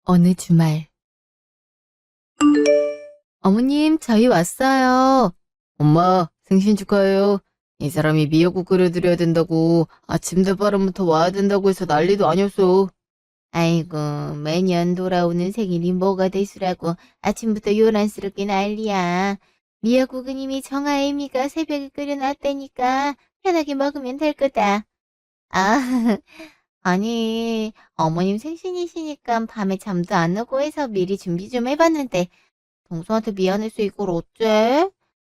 어느 주말. 어머님, 저희 왔어요. 엄마, 생신 축하해요. 이 사람이 미역국 끓여드려야 된다고 아침 대바람부터 와야 된다고 해서 난리도 아니었어. 아이고, 매년 돌아오는 생일이 뭐가 대수라고 아침부터 요란스럽게 난리야. 미역국은 이미 정아애미가 새벽에 끓여놨다니까 편하게 먹으면 될 거다. 아, 아니, 어머님 생신이시니까 밤에 잠도 안 오고 해서 미리 준비 좀 해봤는데 동서한테 미안해서 이걸 어째?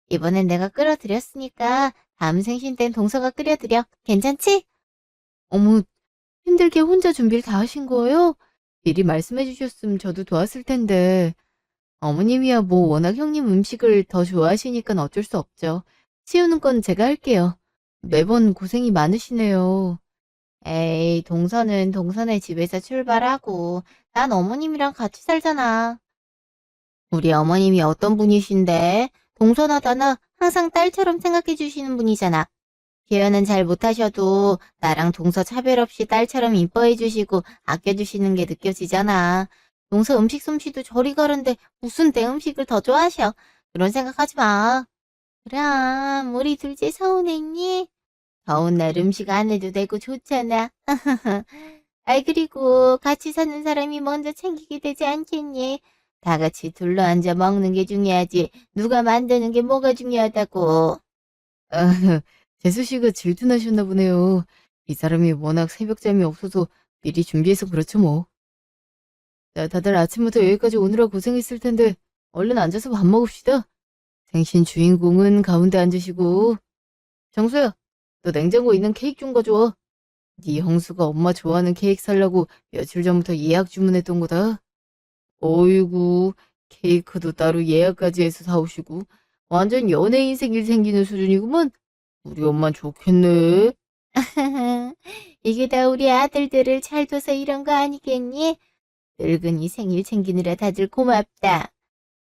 이번엔 내가 끓여드렸으니까 다음 생신 땐 동서가 끓여드려. 괜찮지? 어머, 힘들게 혼자 준비를 다 하신 거예요? 미리 말씀해 주셨으면 저도 도왔을 텐데. 어머님이야 뭐 워낙 형님 음식을 더 좋아하시니까 어쩔 수 없죠. 치우는 건 제가 할게요. 매번 고생이 많으시네요. 에이, 동서는 동서네 집에서 출발하고 난 어머님이랑 같이 살잖아. 우리 어머님이 어떤 분이신데? 동서나다나 항상 딸처럼 생각해 주시는 분이잖아. 표현은 잘 못하셔도 나랑 동서 차별 없이 딸처럼 이뻐해 주시고 아껴 주시는 게 느껴지잖아. 동서 음식 솜씨도 저리 가는데 무슨 내 음식을 더 좋아하셔. 그런 생각하지 마. 그럼 우리 둘째 서운했니? 더운 날 음식 안 해도 되고 좋잖아. 아이, 그리고 같이 사는 사람이 먼저 챙기게 되지 않겠니? 다 같이 둘러앉아 먹는 게 중요하지. 누가 만드는 게 뭐가 중요하다고. 아, 재수 씨가 질투나셨나 보네요. 이 사람이 워낙 새벽잠이 없어서 미리 준비해서 그렇죠 뭐. 자, 다들 아침부터 여기까지 오느라 고생했을 텐데 얼른 앉아서 밥 먹읍시다. 생신 주인공은 가운데 앉으시고. 정수야, 너 냉장고에 있는 케이크 좀 가져와. 네 형수가 엄마 좋아하는 케이크 살라고 며칠 전부터 예약 주문했던 거다. 어이구, 케이크도 따로 예약까지 해서 사오시고 완전 연예인 생일 생기는 수준이구먼. 우리 엄마 좋겠네. 이게 다 우리 아들들을 잘 둬서 이런 거 아니겠니? 늙은이 생일 챙기느라 다들 고맙다.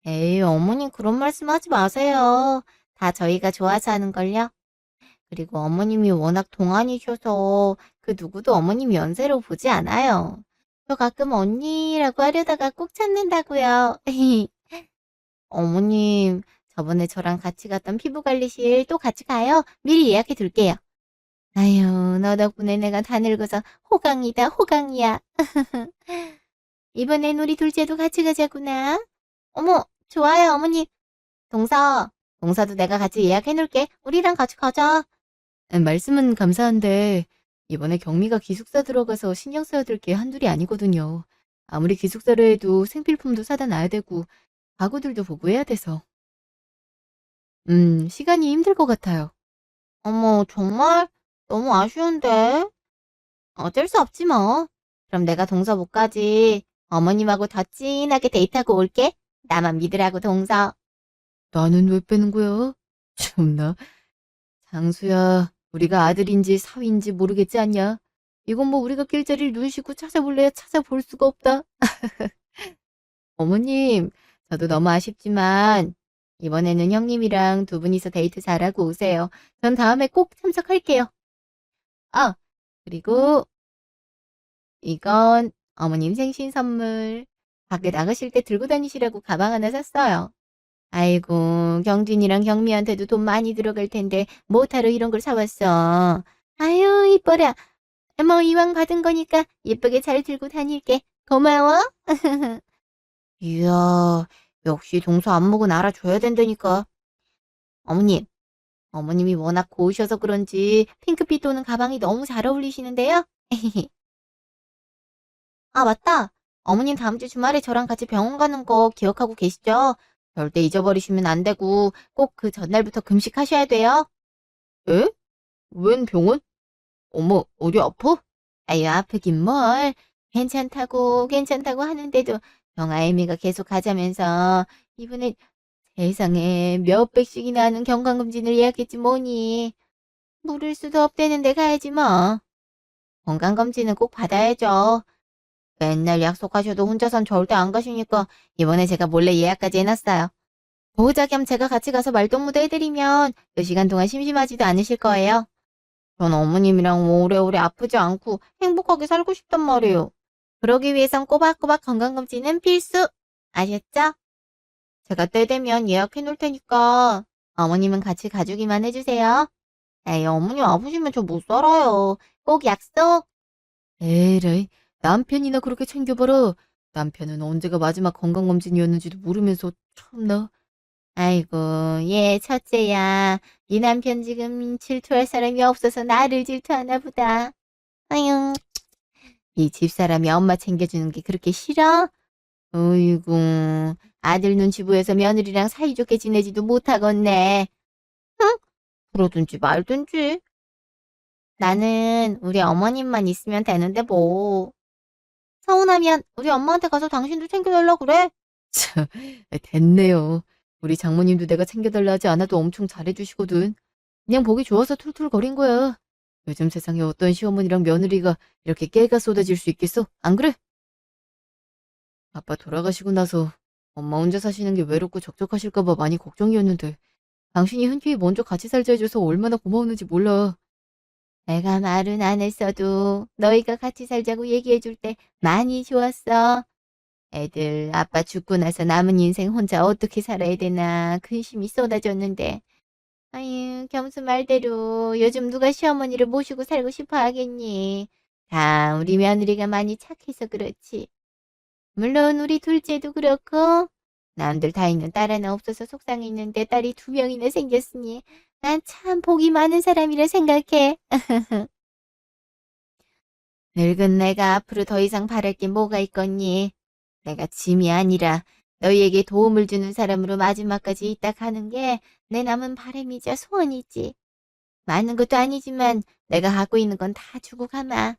에이, 어머님 그런 말씀 하지 마세요. 다 저희가 좋아서 하는걸요. 그리고 어머님이 워낙 동안이셔서 그 누구도 어머님 연세로 보지 않아요. 저 가끔 언니라고 하려다가 꼭 찾는다고요. 어머님, 저번에 저랑 같이 갔던 피부관리실 또 같이 가요? 미리 예약해 둘게요. 아유, 너 덕분에 내가 다 늙어서 호강이다, 호강이야. 이번엔 우리 둘째도 같이 가자구나. 어머, 좋아요, 어머님. 동서도 내가 같이 예약해 놓을게. 우리랑 같이 가자. 말씀은 감사한데 이번에 경미가 기숙사 들어가서 신경 써야 될 게 한둘이 아니거든요. 아무리 기숙사를 해도 생필품도 사다 놔야 되고 가구들도 보고 해야 돼서. 시간이 힘들 것 같아요. 어머, 정말? 너무 아쉬운데? 어쩔 수 없지 뭐. 그럼 내가 동서 못 가지. 어머님하고 더 진하게 데이트하고 올게. 나만 믿으라고 동서. 나는 왜 빼는 거야? 참나. 장수야, 우리가 아들인지 사위인지 모르겠지 않냐? 이건 뭐 우리가 길자리를 눈 씻고 찾아볼래야 찾아볼 수가 없다. 어머님, 저도 너무 아쉽지만 이번에는 형님이랑 두 분이서 데이트 잘하고 오세요. 전 다음에 꼭 참석할게요. 아, 그리고 이건 어머님 생신 선물. 밖에 나가실 때 들고 다니시라고 가방 하나 샀어요. 아이고, 경진이랑 경미한테도 돈 많이 들어갈 텐데 뭐하러 이런 걸 사왔어. 아유, 이뻐라. 뭐 이왕 받은 거니까 예쁘게 잘 들고 다닐게. 고마워. 이야, 역시 동서 안목은 알아줘야 된다니까. 어머님, 어머님이 워낙 고우셔서 그런지 핑크빛 도는 가방이 너무 잘 어울리시는데요? 아, 맞다. 어머님 다음 주 주말에 저랑 같이 병원 가는 거 기억하고 계시죠? 절대 잊어버리시면 안 되고 꼭 그 전날부터 금식하셔야 돼요. 에? 웬 병원? 어머, 어디 아파? 아유, 아프긴 뭘. 괜찮다고 하는데도 정아애미가 계속 가자면서 이번에 세상에 몇 백씩이나 하는 건강검진을 예약했지 뭐니. 모를 수도 없다는데 가야지 뭐. 건강검진은 꼭 받아야죠. 맨날 약속하셔도 혼자선 절대 안 가시니까 이번에 제가 몰래 예약까지 해놨어요. 보호자 겸 제가 같이 가서 말동무도 해드리면 그 시간 동안 심심하지도 않으실 거예요. 전 어머님이랑 오래오래 아프지 않고 행복하게 살고 싶단 말이에요. 그러기 위해선 꼬박꼬박 건강검진은 필수. 아셨죠? 제가 때 되면 예약해 놓을 테니까 어머님은 같이 가주기만 해주세요. 에이, 어머님 아프시면 저 못 살아요. 꼭 약속. 에라이, 남편이나 그렇게 챙겨봐라. 남편은 언제가 마지막 건강검진이었는지도 모르면서 참나. 아이고, 얘 첫째야. 네 남편 지금 질투할 사람이 없어서 나를 질투하나 보다. 아유, 이 집사람이 엄마 챙겨주는 게 그렇게 싫어? 어이구, 아들 눈치 보여서 며느리랑 사이좋게 지내지도 못하겠네. 응? 그러든지 말든지. 나는 우리 어머님만 있으면 되는데 뭐. 서운하면 우리 엄마한테 가서 당신도 챙겨달라 그래. 참, 됐네요. 우리 장모님도 내가 챙겨달라 하지 않아도 엄청 잘해주시거든. 그냥 보기 좋아서 툴툴거린 거야. 요즘 세상에 어떤 시어머니랑 며느리가 이렇게 깨가 쏟아질 수 있겠어? 안 그래? 아빠 돌아가시고 나서 엄마 혼자 사시는 게 외롭고 적적하실까 봐 많이 걱정이었는데 당신이 흔쾌히 먼저 같이 살자 해줘서 얼마나 고마웠는지 몰라. 내가 말은 안 했어도 너희가 같이 살자고 얘기해줄 때 많이 좋았어. 애들 아빠 죽고 나서 남은 인생 혼자 어떻게 살아야 되나 근심이 쏟아졌는데 아유 겸수 말대로 요즘 누가 시어머니를 모시고 살고 싶어 하겠니. 다 우리 며느리가 많이 착해서 그렇지. 물론 우리 둘째도 그렇고 남들 다 있는 딸 하나 없어서 속상했는데 딸이 2명이나 생겼으니 난 참 복이 많은 사람이라 생각해. 늙은 내가 앞으로 더 이상 바랄 게 뭐가 있겠니? 내가 짐이 아니라 너희에게 도움을 주는 사람으로 마지막까지 있다 가는 게 내 남은 바람이자 소원이지. 많은 것도 아니지만 내가 갖고 있는 건 다 주고 가마.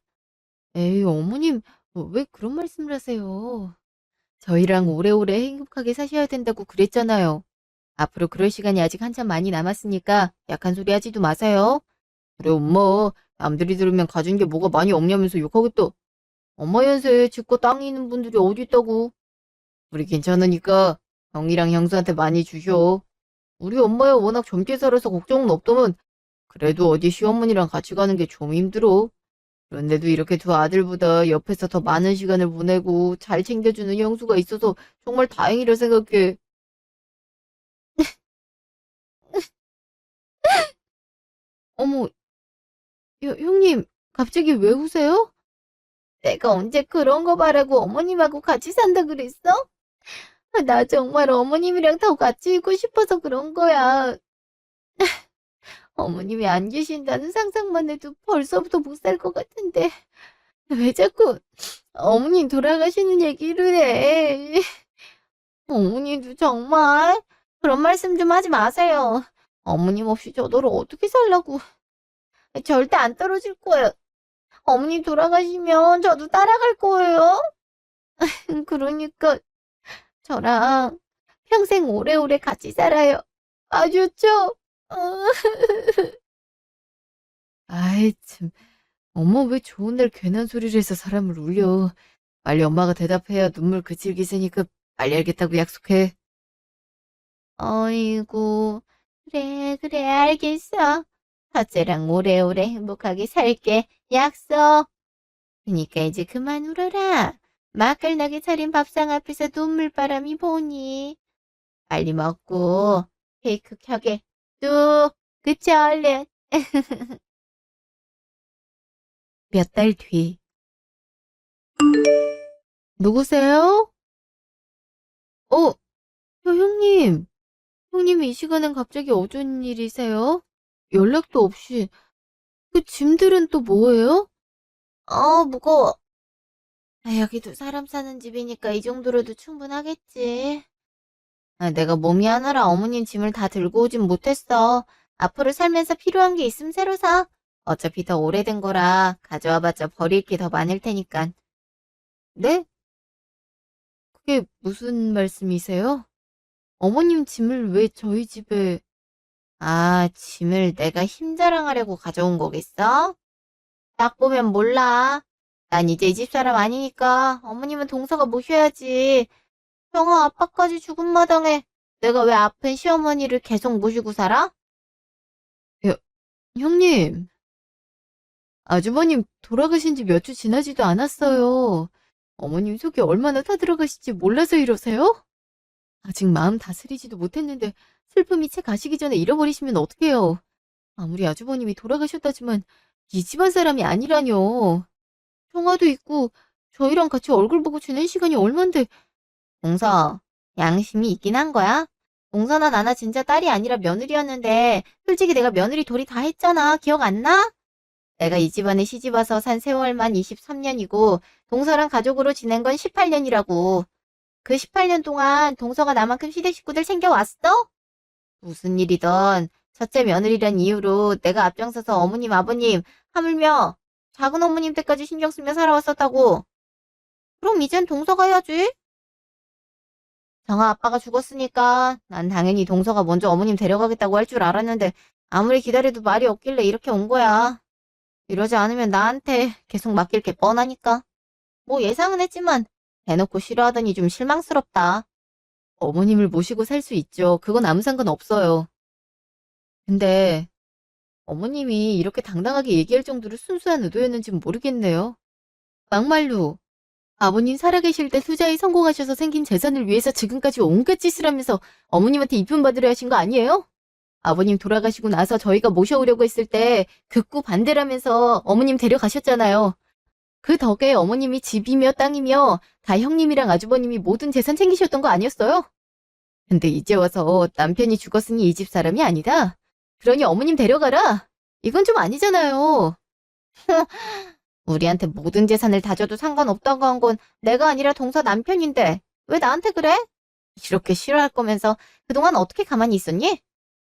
에이, 어머님, 왜 그런 말씀을 하세요? 저희랑 오래오래 행복하게 사셔야 된다고 그랬잖아요. 앞으로 그럴 시간이 아직 한참 많이 남았으니까 약한 소리 하지도 마세요. 그래, 엄마. 남들이 들으면 가진 게 뭐가 많이 없냐면서 욕하겠다. 엄마 연세에 집과 땅이 있는 분들이 어디 있다고. 우리 괜찮으니까 형이랑 형수한테 많이 주셔. 우리 엄마야 워낙 젊게 살아서 걱정은 없더만 그래도 어디 시어머니랑 같이 가는 게 좀 힘들어. 그런데도 이렇게 두 아들보다 옆에서 더 많은 시간을 보내고 잘 챙겨주는 형수가 있어서 정말 다행이라 생각해. 어머, 형님, 갑자기 왜 우세요? 내가 언제 그런 거 바라고 어머님하고 같이 산다 그랬어? 나 정말 어머님이랑 더 같이 있고 싶어서 그런 거야. 어머님이 안 계신다는 상상만 해도 벌써부터 못 살 것 같은데 왜 자꾸 어머님 돌아가시는 얘기를 해. 어머님도 정말 그런 말씀 좀 하지 마세요. 어머님 없이 저더러 어떻게 살라고. 절대 안 떨어질 거예요. 어머님 돌아가시면 저도 따라갈 거예요. 그러니까 저랑 평생 오래오래 같이 살아요. 아셨죠? 어. 아이 참. 어머 왜 좋은 날 괜한 소리를 해서 사람을 울려. 빨리 엄마가 대답해야 눈물 그칠 기세니까 빨리 알겠다고 약속해. 어이구, 그래, 그래, 알겠어. 첫째랑 오래오래 행복하게 살게. 약속. 그니까 이제 그만 울어라. 맛깔나게 차린 밥상 앞에서 눈물바람이 보니. 빨리 먹고 케이크 켜게. 뚝, 그치, 얼른. 몇 달 뒤. 누구세요? 형님. 형님이 이 시간엔 갑자기 어쩐 일이세요? 연락도 없이. 그 짐들은 또 뭐예요? 무거워. 여기도 사람 사는 집이니까 이 정도로도 충분하겠지. 내가 몸이 하나라 어머님 짐을 다 들고 오진 못했어. 앞으로 살면서 필요한 게 있으면 새로 사. 어차피 더 오래된 거라 가져와봤자 버릴 게 더 많을 테니까. 네? 그게 무슨 말씀이세요? 어머님 짐을 왜 저희 집에... 짐을 내가 힘자랑하려고 가져온 거겠어? 딱 보면 몰라. 난 이제 이 집 사람 아니니까 어머님은 동서가 모셔야지. 형아 아빠까지 죽은 마당에 내가 왜 아픈 시어머니를 계속 모시고 살아? 여, 형님, 아주버님 돌아가신 지 몇 주 지나지도 않았어요. 어머님 속이 얼마나 타들어가실지 몰라서 이러세요? 아직 마음 다스리지도 못했는데 슬픔이 채 가시기 전에 잃어버리시면 어떡해요. 아무리 아주버님이 돌아가셨다지만 이 집안 사람이 아니라뇨. 형아도 있고 저희랑 같이 얼굴 보고 지낸 시간이 얼만데. 동서, 양심이 있긴 한 거야? 동서나 나나 진짜 딸이 아니라 며느리였는데 솔직히 내가 며느리 도리 다 했잖아. 기억 안 나? 내가 이 집안에 시집와서 산 세월만 23년이고 동서랑 가족으로 지낸 건 18년이라고. 그 18년 동안 동서가 나만큼 시댁 식구들 챙겨왔어? 무슨 일이든 첫째 며느리란 이유로 내가 앞장서서 어머님, 아버님, 하물며 작은 어머님 때까지 신경 쓰며 살아왔었다고. 그럼 이젠 동서가 해야지. 정아 아빠가 죽었으니까 난 당연히 동서가 먼저 어머님 데려가겠다고 할 줄 알았는데 아무리 기다려도 말이 없길래 이렇게 온 거야. 이러지 않으면 나한테 계속 맡길 게 뻔하니까. 뭐 예상은 했지만 대놓고 싫어하더니 좀 실망스럽다. 어머님을 모시고 살 수 있죠. 그건 아무 상관 없어요. 근데 어머님이 이렇게 당당하게 얘기할 정도로 순수한 의도였는지는 모르겠네요. 막말로 아버님 살아계실 때 투자에 성공하셔서 생긴 재산을 위해서 지금까지 온갖 짓을 하면서 어머님한테 이쁨 받으려 하신 거 아니에요? 아버님 돌아가시고 나서 저희가 모셔오려고 했을 때 극구 반대라면서 어머님 데려가셨잖아요. 그 덕에 어머님이 집이며 땅이며 다 형님이랑 아주버님이 모든 재산 챙기셨던 거 아니었어요? 근데 이제 와서 남편이 죽었으니 이 집 사람이 아니다? 그러니 어머님 데려가라? 이건 좀 아니잖아요. 우리한테 모든 재산을 다 줘도 상관없다고 한 건 내가 아니라 동서 남편인데 왜 나한테 그래? 이렇게 싫어할 거면서 그동안 어떻게 가만히 있었니?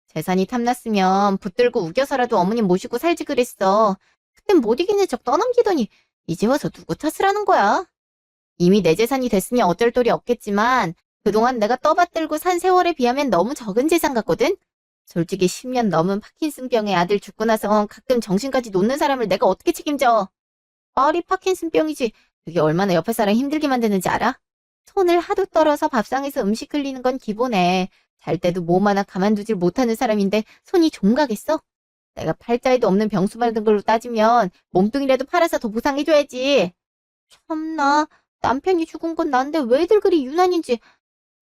재산이 탐났으면 붙들고 우겨서라도 어머님 모시고 살지 그랬어. 그땐 못 이기는 척 떠넘기더니 이제 와서 누구 탓을 하는 거야? 이미 내 재산이 됐으니 어쩔 도리 없겠지만 그동안 내가 떠받들고 산 세월에 비하면 너무 적은 재산 같거든? 솔직히 10년 넘은 파킨슨병의 아들 죽고 나서 가끔 정신까지 놓는 사람을 내가 어떻게 책임져? 말이 파킨슨병이지 그게 얼마나 옆에 사람 힘들게 만드는지 알아? 손을 하도 떨어서 밥상에서 음식 흘리는 건 기본에 잘 때도 몸 하나 가만두질 못하는 사람인데 손이 종가겠어? 내가 팔자에도 없는 병수 받은 걸로 따지면 몸뚱이라도 팔아서 더 보상해줘야지. 참나, 남편이 죽은 건 난데 왜들 그리 유난인지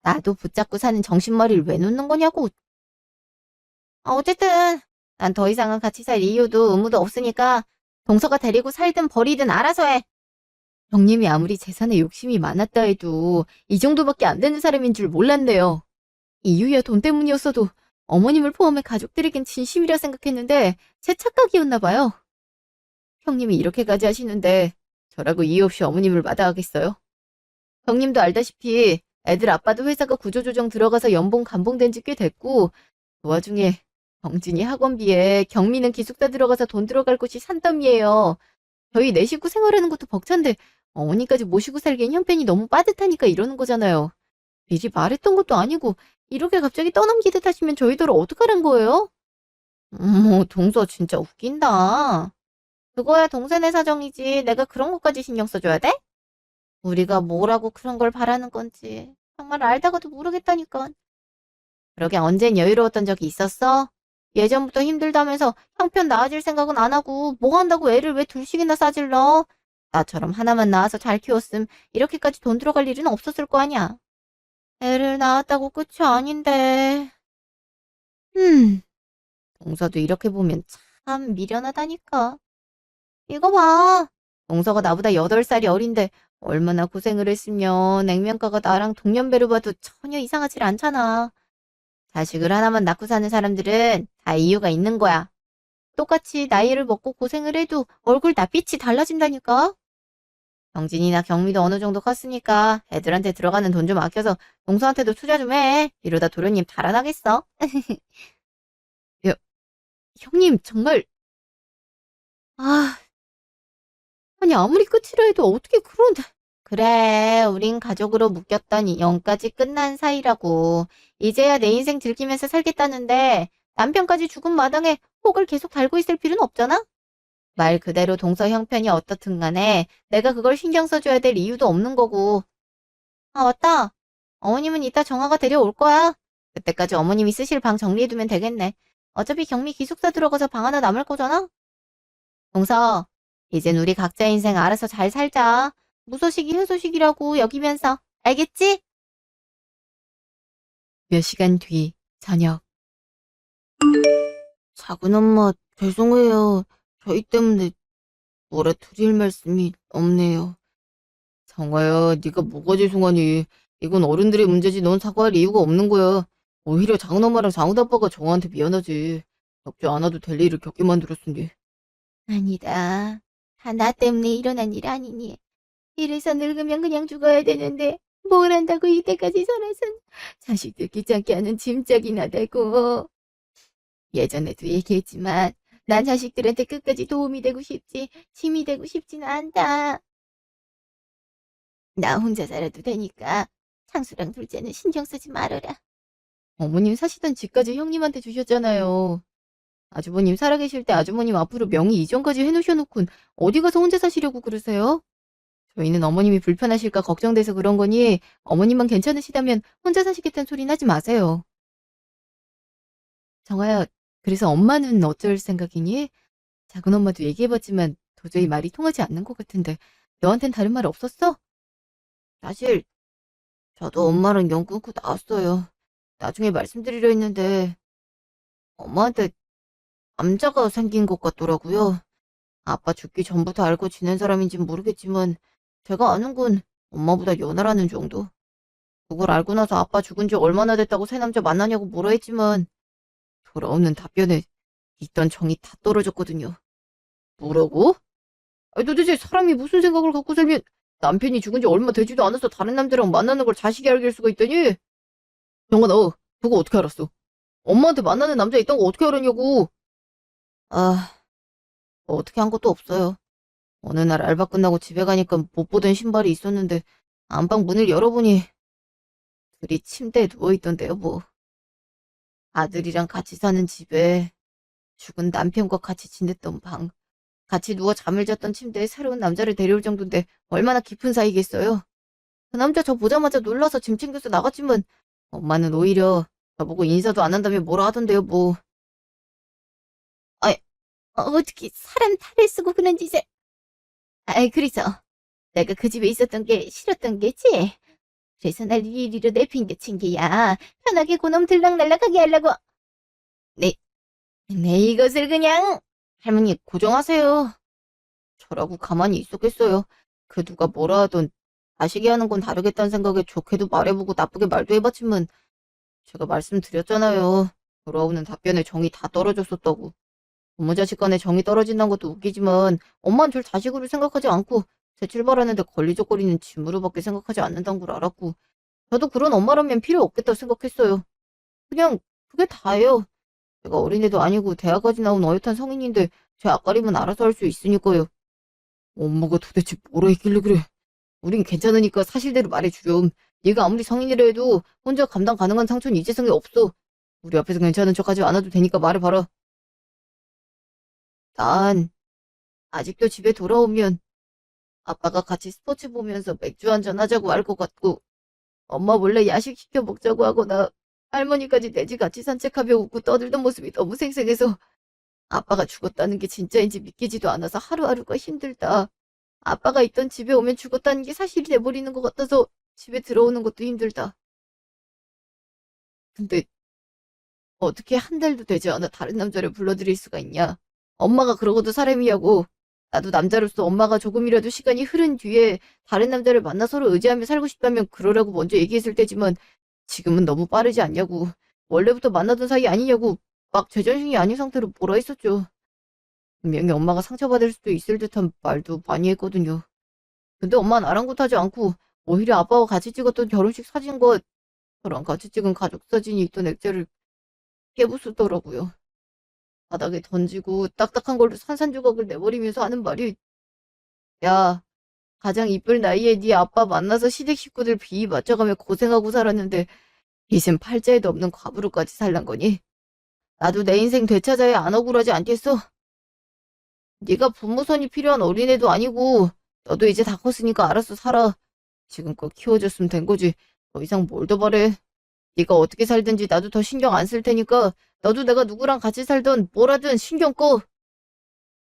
나도 붙잡고 사는 정신머리를 왜 놓는 거냐고. 어쨌든 난 더 이상은 같이 살 이유도 의무도 없으니까 동서가 데리고 살든 버리든 알아서 해. 형님이 아무리 재산에 욕심이 많았다 해도 이 정도밖에 안 되는 사람인 줄 몰랐네요. 이유야 돈 때문이었어도 어머님을 포함해 가족들에겐 진심이라 생각했는데 제 착각이었나 봐요. 형님이 이렇게까지 하시는데 저라고 이유 없이 어머님을 마다하겠어요? 형님도 알다시피 애들 아빠도 회사가 구조조정 들어가서 연봉 감봉된 지 꽤 됐고 그 와중에 경진이 학원비에 경미는 기숙사 들어가서 돈 들어갈 곳이 산더미예요. 저희 네 식구 생활하는 것도 벅찬데 어머니까지 모시고 살기엔 형편이 너무 빠듯하니까 이러는 거잖아요. 미리 말했던 것도 아니고 이렇게 갑자기 떠넘기듯 하시면 저희들 어떡하란 거예요? 동서 진짜 웃긴다. 그거야 동생네 사정이지 내가 그런 것까지 신경 써줘야 돼? 우리가 뭐라고 그런 걸 바라는 건지 정말 알다가도 모르겠다니까. 그러게 언젠 여유로웠던 적이 있었어? 예전부터 힘들다면서 형편 나아질 생각은 안 하고 뭐 한다고 애를 왜 둘씩이나 싸질러? 나처럼 하나만 낳아서 잘 키웠음 이렇게까지 돈 들어갈 일은 없었을 거 아니야. 애를 낳았다고 끝이 아닌데. 동서도 이렇게 보면 참 미련하다니까. 이거 봐. 동서가 나보다 8살이 어린데 얼마나 고생을 했으면 액면가가 나랑 동년배로 봐도 전혀 이상하질 않잖아. 자식을 하나만 낳고 사는 사람들은 다 이유가 있는 거야. 똑같이 나이를 먹고 고생을 해도 얼굴 낯빛이 달라진다니까. 경진이나 경미도 어느 정도 컸으니까 애들한테 들어가는 돈 좀 아껴서 동서한테도 투자 좀 해. 이러다 도련님 달아나겠어. 야, 형님 정말 아, 아니 아무리 끝이라 해도 어떻게 그런 그래, 우린 가족으로 묶였더니 영까지 끝난 사이라고. 이제야 내 인생 즐기면서 살겠다는데 남편까지 죽은 마당에 혹을 계속 달고 있을 필요는 없잖아? 말 그대로 동서 형편이 어떻든 간에 내가 그걸 신경 써줘야 될 이유도 없는 거고. 아, 맞다. 어머님은 이따 정화가 데려올 거야. 그때까지 어머님이 쓰실 방 정리해두면 되겠네. 어차피 경미 기숙사 들어가서 방 하나 남을 거잖아? 동서, 이젠 우리 각자 인생 알아서 잘 살자. 무소식이 효소식이라고 여기면서. 알겠지? 몇 시간 뒤 저녁. 작은 엄마, 죄송해요. 저희 때문에 뭐라 드릴 말씀이 없네요. 정화야, 네가 뭐가 죄송하니. 이건 어른들의 문제지 넌 사과할 이유가 없는 거야. 오히려 작은 엄마랑 장훈 아빠가 정화한테 미안하지. 겪지 않아도 될 일을 겪게 만들었으니. 아니다. 다 나 때문에 일어난 일 아니니. 이래서 늙으면 그냥 죽어야 되는데 뭘 한다고 이때까지 살아선 자식들 귀찮게 하는 짐짝이나 되고. 예전에도 얘기했지만 난 자식들한테 끝까지 도움이 되고 싶지 힘이 되고 싶지는 않다. 나 혼자 살아도 되니까 창수랑 둘째는 신경 쓰지 말아라. 어머님 사시던 집까지 형님한테 주셨잖아요. 아주버님 살아계실 때 아주머님 앞으로 명의 이전까지 해놓으셔놓고 어디 가서 혼자 사시려고 그러세요? 저희는 어머님이 불편하실까 걱정돼서 그런 거니 어머님만 괜찮으시다면 혼자 사시겠다는 소리는 하지 마세요. 정아야, 그래서 엄마는 어쩔 생각이니? 작은 엄마도 얘기해봤지만 도저히 말이 통하지 않는 것 같은데 너한텐 다른 말 없었어? 사실 저도 엄마랑 연 끊고 나왔어요. 나중에 말씀드리려 했는데 엄마한테 남자가 생긴 것 같더라고요. 아빠 죽기 전부터 알고 지낸 사람인진 모르겠지만 제가 아는 건 엄마보다 연하라는 정도. 그걸 알고 나서 아빠 죽은 지 얼마나 됐다고 새 남자 만나냐고 뭐라 했지만 돌아오는 답변에 있던 정이 다 떨어졌거든요. 뭐라고? 아니, 도대체 사람이 무슨 생각을 갖고 살면 남편이 죽은 지 얼마 되지도 않아서 다른 남자랑 만나는 걸 자식이 알게 할 수가 있다니? 정아, 너 그거 어떻게 알았어? 엄마한테 만나는 남자 있던 거 어떻게 알았냐고? 아, 뭐 어떻게 한 것도 없어요. 어느 날 알바 끝나고 집에 가니까 못 보던 신발이 있었는데 안방 문을 열어보니 둘이 침대에 누워있던데요, 뭐. 아들이랑 같이 사는 집에 죽은 남편과 같이 지냈던 방, 같이 누워 잠을 잤던 침대에 새로운 남자를 데려올 정도인데 얼마나 깊은 사이겠어요? 그 남자 저 보자마자 놀라서 짐 챙겨서 나갔지만 엄마는 오히려 저보고 인사도 안 한다며 뭐라 하던데요, 뭐. 아이, 어떻게 사람 탈을 쓰고 그런 짓을. 아이, 그래서 내가 그 집에 있었던 게 싫었던 게지? 그래서 날 이리로 내팽개친 게야. 편하게 그놈 들락날락하게 하려고. 네, 네, 이것을 그냥. 할머니, 고정하세요. 저라고 가만히 있었겠어요. 그 누가 뭐라 하던 자식이 하는 건 다르겠다는 생각에 좋게도 말해보고 나쁘게 말도 해봤지만 제가 말씀드렸잖아요. 돌아오는 답변에 정이 다 떨어졌었다고. 부모 자식 간에 정이 떨어진다는 것도 웃기지만 엄마는 절 자식으로 생각하지 않고 새 출발하는데 걸리적거리는 짐으로밖에 생각하지 않는다는 걸 알았고 저도 그런 엄마라면 필요 없겠다 생각했어요. 그냥 그게 다예요. 제가 어린애도 아니고 대학까지 나온 어엿한 성인인데 제 앞가림은 알아서 할 수 있으니까요. 엄마가 도대체 뭐라 했길래 그래. 우린 괜찮으니까 사실대로 말해주렴. 네가 아무리 성인이라 해도 혼자 감당 가능한 상처는 이재성이 없어. 우리 앞에서 괜찮은 척하지 않아도 되니까 말해봐라. 난 아직도 집에 돌아오면 아빠가 같이 스포츠 보면서 맥주 한잔 하자고 할 것 같고 엄마 몰래 야식 시켜 먹자고 하거나 할머니까지 돼지 같이 산책하며 웃고 떠들던 모습이 너무 생생해서 아빠가 죽었다는 게 진짜인지 믿기지도 않아서 하루하루가 힘들다. 아빠가 있던 집에 오면 죽었다는 게 사실이 돼버리는 것 같아서 집에 들어오는 것도 힘들다. 근데 어떻게 한 달도 되지 않아 다른 남자를 불러들일 수가 있냐? 엄마가 그러고도 사람이냐고. 나도 남자로서 엄마가 조금이라도 시간이 흐른 뒤에 다른 남자를 만나 서로 의지하며 살고 싶다면 그러라고 먼저 얘기했을 때지만 지금은 너무 빠르지 않냐고. 원래부터 만나던 사이 아니냐고 막 제정신이 아닌 상태로 뭐라 했었죠. 분명히 엄마가 상처받을 수도 있을 듯한 말도 많이 했거든요. 근데 엄마는 아랑곳하지 않고 오히려 아빠와 같이 찍었던 결혼식 사진과 저랑 같이 찍은 가족 사진이 있던 액자를 깨부수더라고요. 바닥에 던지고 딱딱한 걸로 산산조각을 내버리면서 하는 말이 야, 가장 이쁠 나이에 네 아빠 만나서 시댁 식구들 비위 맞춰가며 고생하고 살았는데 이젠 팔자에도 없는 과부로까지 살란 거니? 나도 내 인생 되찾아야 안 억울하지 않겠어? 네가 부모선이 필요한 어린애도 아니고 너도 이제 다 컸으니까 알아서 살아. 지금껏 키워줬으면 된 거지. 더 이상 뭘 더 바래. 네가 어떻게 살든지 나도 더 신경 안 쓸 테니까 너도 내가 누구랑 같이 살든 뭐라든 신경 꺼.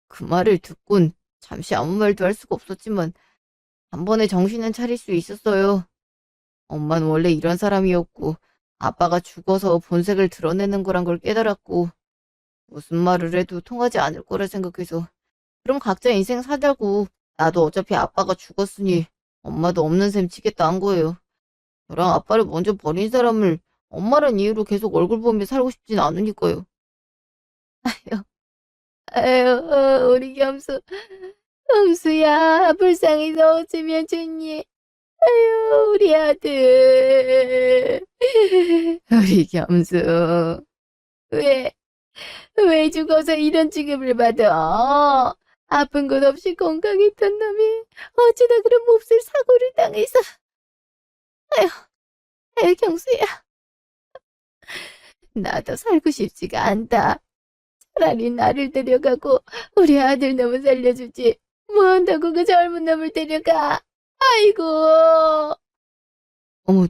그 말을 듣곤 잠시 아무 말도 할 수가 없었지만 한 번에 정신은 차릴 수 있었어요. 엄마는 원래 이런 사람이었고, 아빠가 죽어서 본색을 드러내는 거란 걸 깨달았고, 무슨 말을 해도 통하지 않을 거라 생각해서, 그럼 각자 인생 살자고, 나도 어차피 아빠가 죽었으니, 엄마도 없는 셈 치겠다 한 거예요. 저랑 아빠를 먼저 버린 사람을 엄마란 이유로 계속 얼굴 보며 살고 싶진 않으니까요. 아유, 우리 겸수야, 불쌍해서 어쩌면 좋니? 아유, 우리 아들. 우리 겸수. 왜, 왜 죽어서 이런 취급을 받아? 아픈 것 없이 건강했던 놈이 어쩌다 그런 몹쓸 사고를 당해서. 아유, 아유, 경수야. 나도 살고 싶지가 않다. 차라리 나를 데려가고 우리 아들 놈을 살려주지. 뭐 한다고 그 젊은 놈을 데려가. 아이고. 어머,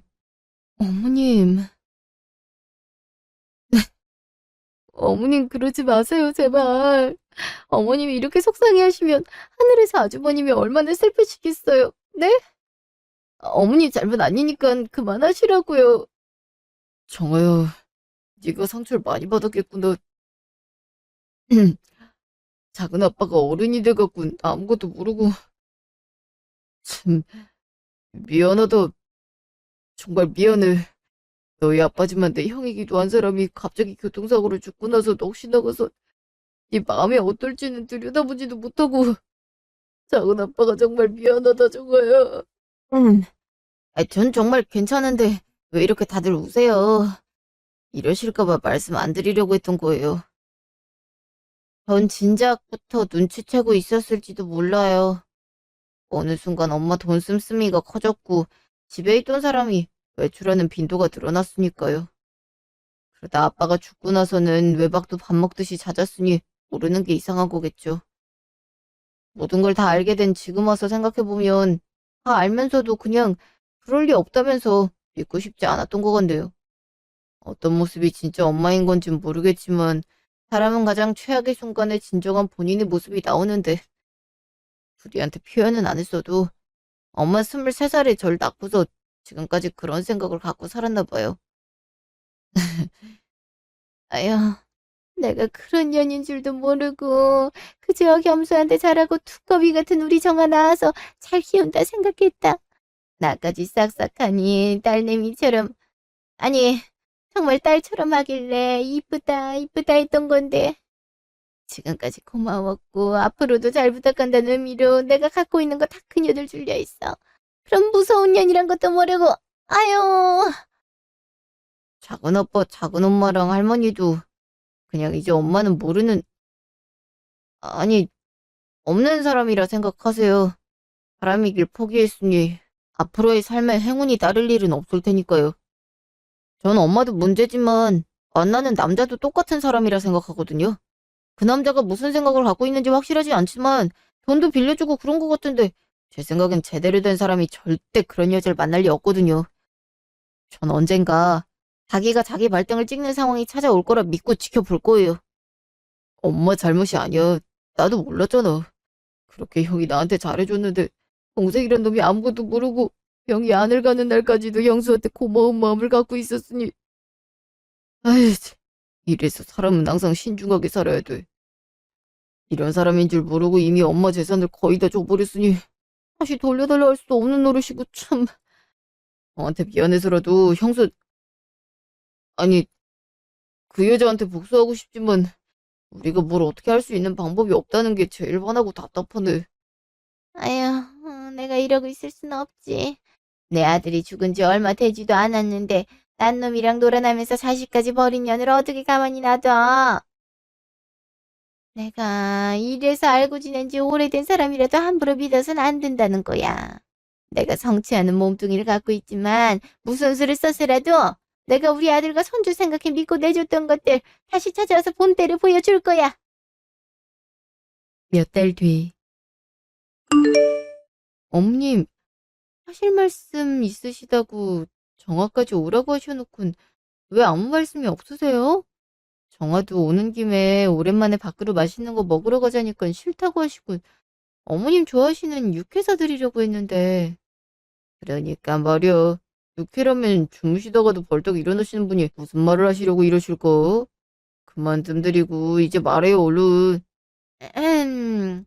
어머님. 어머님 그러지 마세요, 제발. 어머님이 이렇게 속상해 하시면 하늘에서 아주버님이 얼마나 슬프시겠어요. 네? 어머님 잘못 아니니까 그만하시라고요. 정아야, 네가 상처를 많이 받았겠구나. 작은 아빠가 어른이 돼갖고 아무것도 모르고. 참, 미안하다. 정말 미안해. 너희 아빠지만 내 형이기도 한 사람이 갑자기 교통사고로 죽고 나서 넋이 나가서 네 마음이 어떨지는 들여다보지도 못하고. 작은 아빠가 정말 미안하다, 정아야. 전 정말 괜찮은데 왜 이렇게 다들 우세요? 이러실까봐 말씀 안 드리려고 했던 거예요. 전 진작부터 눈치채고 있었을지도 몰라요. 어느 순간 엄마 돈 씀씀이가 커졌고 집에 있던 사람이 외출하는 빈도가 늘어났으니까요. 그러다 아빠가 죽고 나서는 외박도 밥 먹듯이 잦았으니 모르는 게 이상한 거겠죠. 모든 걸 다 알게 된 지금 와서 생각해보면 다 알면서도 그냥 그럴 리 없다면서 믿고 싶지 않았던 것 같네요. 어떤 모습이 진짜 엄마인 건진 모르겠지만 사람은 가장 최악의 순간에 진정한 본인의 모습이 나오는데 우리한테 표현은 안 했어도 엄마 23살에 절 낳고서 지금까지 그런 생각을 갖고 살았나 봐요. 아휴, 내가 그런 년인 줄도 모르고 그저 겸수한테 잘하고 두꺼비 같은 우리 정아 낳아서 잘 키운다 생각했다. 나까지 싹싹하니 딸내미처럼, 아니 정말 딸처럼 하길래 이쁘다 이쁘다 했던 건데 지금까지 고마웠고 앞으로도 잘 부탁한다는 의미로 내가 갖고 있는 거 다 그녀들 줄려 있어. 그럼 무서운 년이란 것도 모르고. 아유. 작은 아빠, 작은 엄마랑 할머니도 그냥 이제 엄마는 모르는, 아니, 없는 사람이라 생각하세요. 사람이길 포기했으니 앞으로의 삶에 행운이 따를 일은 없을 테니까요. 전 엄마도 문제지만 만나는 남자도 똑같은 사람이라 생각하거든요. 그 남자가 무슨 생각을 갖고 있는지 확실하지 않지만 돈도 빌려주고 그런 것 같은데 제 생각엔 제대로 된 사람이 절대 그런 여자를 만날 리 없거든요. 전 언젠가 자기가 자기 발등을 찍는 상황이 찾아올 거라 믿고 지켜볼 거예요. 엄마 잘못이 아니야. 나도 몰랐잖아. 그렇게 형이 나한테 잘해줬는데 동생이란 놈이 아무것도 모르고 형이 안을 가는 날까지도 형수한테 고마운 마음을 갖고 있었으니. 아이, 이래서 사람은 항상 신중하게 살아야 돼. 이런 사람인 줄 모르고 이미 엄마 재산을 거의 다 줘버렸으니 다시 돌려달라 할 수도 없는 노릇이고 참. 저한테 미안해서라도 형수, 아니 그 여자한테 복수하고 싶지만 우리가 뭘 어떻게 할 수 있는 방법이 없다는 게 제일 화나고 답답하네. 아휴, 내가 이러고 있을 순 없지. 내 아들이 죽은 지 얼마 되지도 않았는데 딴 놈이랑 놀아나면서 자식까지 버린 년을 어떻게 가만히 놔둬. 내가 이래서 알고 지낸 지 오래된 사람이라도 함부로 믿어서는 안 된다는 거야. 내가 성치 않은 몸뚱이를 갖고 있지만 무슨 수를 써서라도 내가 우리 아들과 손주 생각해 믿고 내줬던 것들 다시 찾아와서 본때를 보여줄 거야. 몇 달 뒤. 어머님, 하실 말씀 있으시다고 정화까지 오라고 하셔놓곤 왜 아무 말씀이 없으세요? 정화도 오는 김에 오랜만에 밖으로 맛있는 거 먹으러 가자니까 싫다고 하시고 어머님 좋아하시는 육회사 드리려고 했는데. 그러니까 말이야. 육회라면 주무시다가도 벌떡 일어나시는 분이 무슨 말을 하시려고 이러실까? 그만 좀 드리고 이제 말해요 얼른. 음,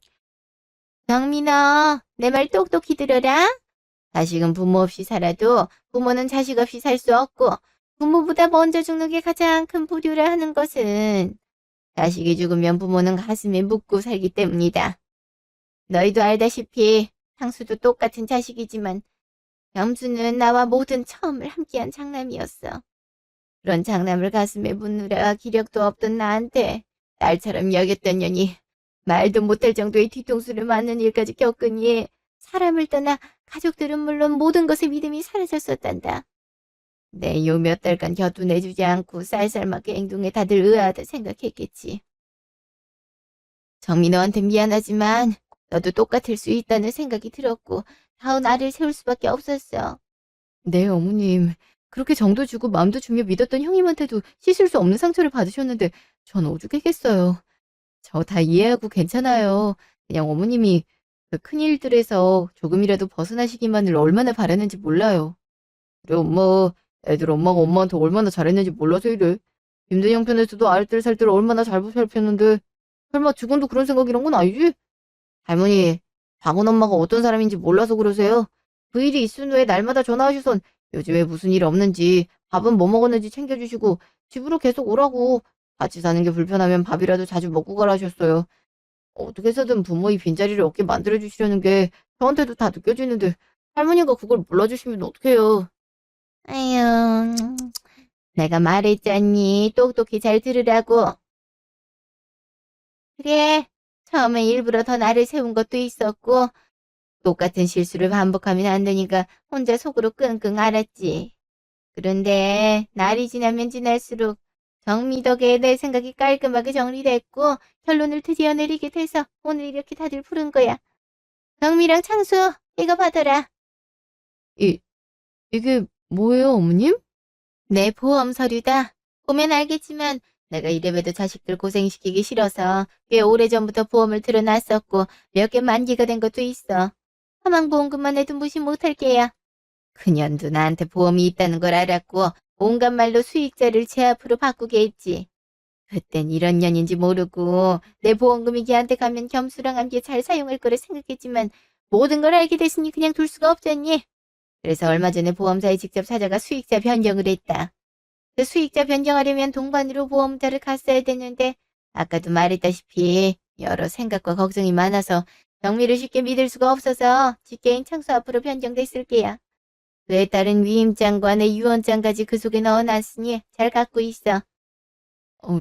정민아, 내 말 똑똑히 들어라. 자식은 부모 없이 살아도 부모는 자식 없이 살 수 없고 부모보다 먼저 죽는 게 가장 큰 불효라 하는 것은 자식이 죽으면 부모는 가슴에 묻고 살기 때문이다. 너희도 알다시피 상수도 똑같은 자식이지만 겸수는 나와 모든 처음을 함께한 장남이었어. 그런 장남을 가슴에 묻느라 기력도 없던 나한테 딸처럼 여겼던 년이 말도 못할 정도의 뒤통수를 맞는 일까지 겪으니 사람을 떠나 가족들은 물론 모든 것에 믿음이 사라졌었단다. 내 요 몇 달간 곁도 내주지 않고 쌀쌀맞게 행동에 다들 의아하다 생각했겠지. 정미 너한테 미안하지만 너도 똑같을 수 있다는 생각이 들었고 다운 알을 세울 수밖에 없었어. 네, 어머님. 그렇게 정도 주고 마음도 주며 믿었던 형님한테도 씻을 수 없는 상처를 받으셨는데 전 오죽했겠어요. 저 다 이해하고 괜찮아요. 그냥 어머님이 그 큰일들에서 조금이라도 벗어나시기만을 얼마나 바랐는지 몰라요. 그래, 엄마. 애들 엄마가 엄마한테 얼마나 잘했는지 몰라서 이래. 힘든 형편에서도 알뜰살뜰 얼마나 잘 살폈는데 설마 지금도 그런 생각이란 건 아니지? 할머니, 박은 엄마가 어떤 사람인지 몰라서 그러세요. 그 일이 있은 후에 날마다 전화하셔선 요즘에 무슨 일 없는지, 밥은 뭐 먹었는지 챙겨주시고, 집으로 계속 오라고. 같이 사는 게 불편하면 밥이라도 자주 먹고 가라 하셨어요. 어떻게 해서든 부모의 빈자리를 얻게 만들어주시려는 게 저한테도 다 느껴지는데, 할머니가 그걸 몰라주시면 어떡해요. 아유, 내가 말했잖니. 똑똑히 잘 들으라고. 그래, 처음에 일부러 더 나를 세운 것도 있었고, 똑같은 실수를 반복하면 안 되니까 혼자 속으로 끙끙 앓았지. 그런데 날이 지나면 지날수록 정미 덕에 내 생각이 깔끔하게 정리됐고 결론을 드디어 내리게 돼서 오늘 이렇게 다들 부른 거야. 정미랑 창수, 이거 받아라. 이게 뭐예요, 어머님? 내 보험 서류다. 보면 알겠지만 내가 이래봬도 자식들 고생시키기 싫어서 꽤 오래전부터 보험을 들어놨었고 몇 개 만기가 된 것도 있어. 사망보험금만 해도 무시 못할 게야. 그년도 나한테 보험이 있다는 걸 알았고 온갖 말로 수익자를 제 앞으로 바꾸게 했지. 그땐 이런 년인지 모르고 내 보험금이 걔한테 가면 겸수랑 함께 잘 사용할 거라 생각했지만 모든 걸 알게 됐으니 그냥 둘 수가 없잖니. 그래서 얼마 전에 보험사에 직접 찾아가 수익자 변경을 했다. 그 수익자 변경하려면 동반으로 보험자를 갔어야 되는데 아까도 말했다시피 여러 생각과 걱정이 많아서 정미를 쉽게 믿을 수가 없어서 직계인 창수 앞으로 변경됐을 게야. 그에 따른 위임장과 내 유언장까지 그 속에 넣어놨으니 잘 갖고 있어. 네.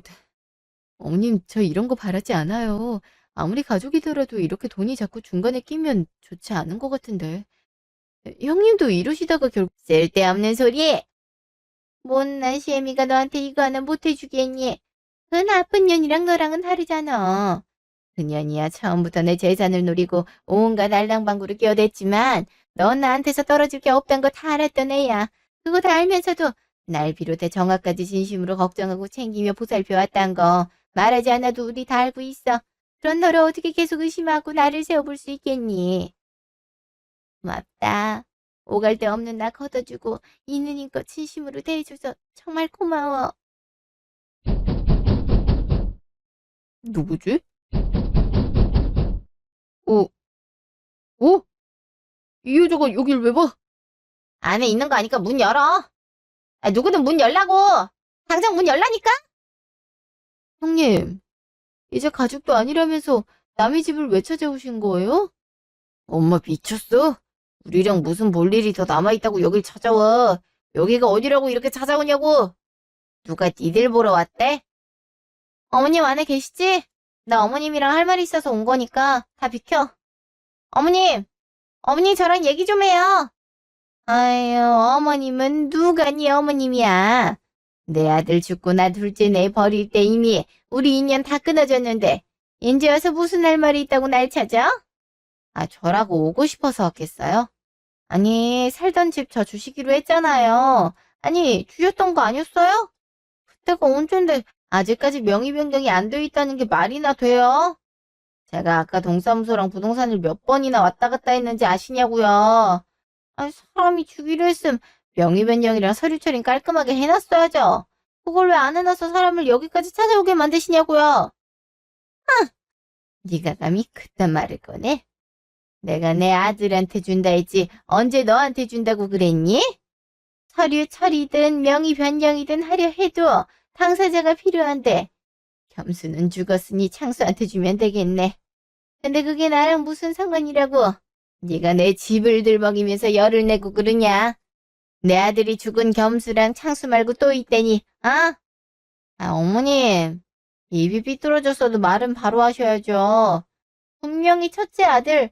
어머님, 저 이런 거 바라지 않아요. 아무리 가족이더라도 이렇게 돈이 자꾸 중간에 끼면 좋지 않은 것 같은데. 형님도 이러시다가 결국 쓸데없는 소리! 못난 시애미가 너한테 이거 하나 못해주겠니? 그 나쁜 년이랑 너랑은 다르잖아. 그 년이야 처음부터 내 재산을 노리고 온갖 알랑방구를 끼어댔지만 넌 나한테서 떨어질 게 없단 거 다 알았던 애야. 그거 다 알면서도 날 비롯해 정아까지 진심으로 걱정하고 챙기며 보살펴왔단 거 말하지 않아도 우리 다 알고 있어. 그런 너를 어떻게 계속 의심하고 나를 세워볼 수 있겠니? 고맙다. 오갈 데 없는 나 걷어주고 있는 힘껏 진심으로 대해줘서 정말 고마워. 누구지? 어, 어? 이 여자가 여길 왜 봐? 안에 있는 거 아니까 문 열어. 아, 누구든 문 열라고. 당장 문 열라니까? 형님, 이제 가족도 아니라면서 남의 집을 왜 찾아오신 거예요? 엄마 미쳤어? 우리랑 무슨 볼 일이 더 남아있다고 여길 찾아와. 여기가 어디라고 이렇게 찾아오냐고. 누가 니들 보러 왔대? 어머님 안에 계시지? 나 어머님이랑 할 말이 있어서 온 거니까 다 비켜. 어머님, 어머니 저랑 얘기 좀 해요. 아유, 어머님은 누가 네 어머님이야. 내 아들 죽고 나 둘째 내 버릴 때 이미 우리 인연 다 끊어졌는데 인제 와서 무슨 할 말이 있다고 날 찾아? 아, 저라고 오고 싶어서 왔겠어요? 아니, 살던 집 저 주시기로 했잖아요. 아니, 주셨던 거 아니었어요? 그때가 언젠데 아직까지 명의 변경이 안 돼 있다는 게 말이나 돼요? 제가 아까 동사무소랑 부동산을 몇 번이나 왔다 갔다 했는지 아시냐고요. 아니, 사람이 주기로 했음 명의 변경이랑 서류 처리는 깔끔하게 해놨어야죠. 그걸 왜 안 해놔서 사람을 여기까지 찾아오게 만드시냐고요. 네가 감히 그딴 말을 꺼내? 내가 내 아들한테 준다 했지 언제 너한테 준다고 그랬니? 서류 처리든 명의 변경이든 하려 해도 당사자가 필요한데 겸수는 죽었으니 창수한테 주면 되겠네. 근데 그게 나랑 무슨 상관이라고? 네가 내 집을 들먹이면서 열을 내고 그러냐? 내 아들이 죽은 겸수랑 창수 말고 또 있다니, 아? 어머님. 입이 삐뚤어졌어도 말은 바로 하셔야죠. 분명히 첫째 아들,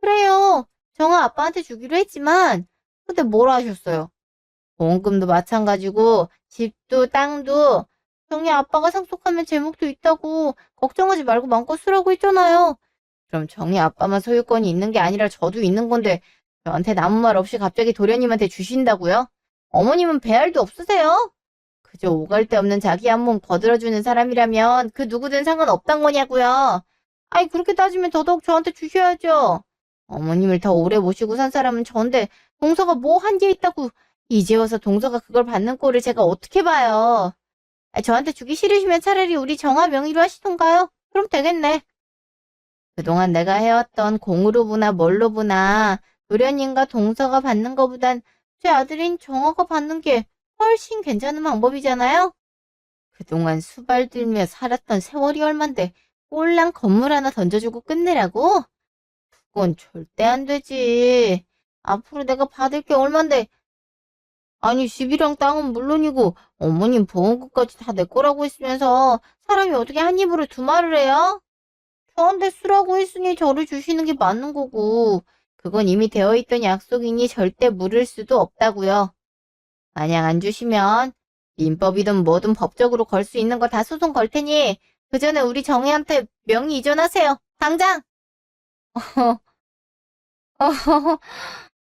그래요. 정아 아빠한테 주기로 했지만, 근데 뭘 하셨어요? 보험금도 마찬가지고, 집도 땅도, 정이 아빠가 상속하면 제목도 있다고, 걱정하지 말고 마음껏 쓰라고 했잖아요. 그럼 정이 아빠만 소유권이 있는 게 아니라 저도 있는 건데, 저한테 아무 말 없이 갑자기 도련님한테 주신다고요? 어머님은 배알도 없으세요? 그저 오갈 데 없는 자기 한 몸 거들어주는 사람이라면 그 누구든 상관없단 거냐고요. 아이 그렇게 따지면 더더욱 저한테 주셔야죠. 어머님을 더 오래 모시고 산 사람은 저인데 동서가 뭐 한 게 있다고 이제 와서 동서가 그걸 받는 꼴을 제가 어떻게 봐요. 저한테 주기 싫으시면 차라리 우리 정화 명의로 하시던가요? 그럼 되겠네. 그동안 내가 해왔던 공으로 보나 뭘로 보나 도련님과 동서가 받는 거보단 제 아들인 정화가 받는 게 훨씬 괜찮은 방법이잖아요? 그동안 수발 들며 살았던 세월이 얼만데 꼴랑 건물 하나 던져주고 끝내라고? 그건 절대 안 되지. 앞으로 내가 받을 게 얼만데. 아니 집이랑 땅은 물론이고 어머님 보험금까지 다 내 거라고 했으면서 사람이 어떻게 한 입으로 두 말을 해요? 저한테 쓰라고 했으니 저를 주시는 게 맞는 거고 그건 이미 되어 있던 약속이니 절대 물을 수도 없다고요. 만약 안 주시면 민법이든 뭐든 법적으로 걸 수 있는 거 다 소송 걸 테니 그 전에 우리 정혜한테 명의 이전하세요. 당장!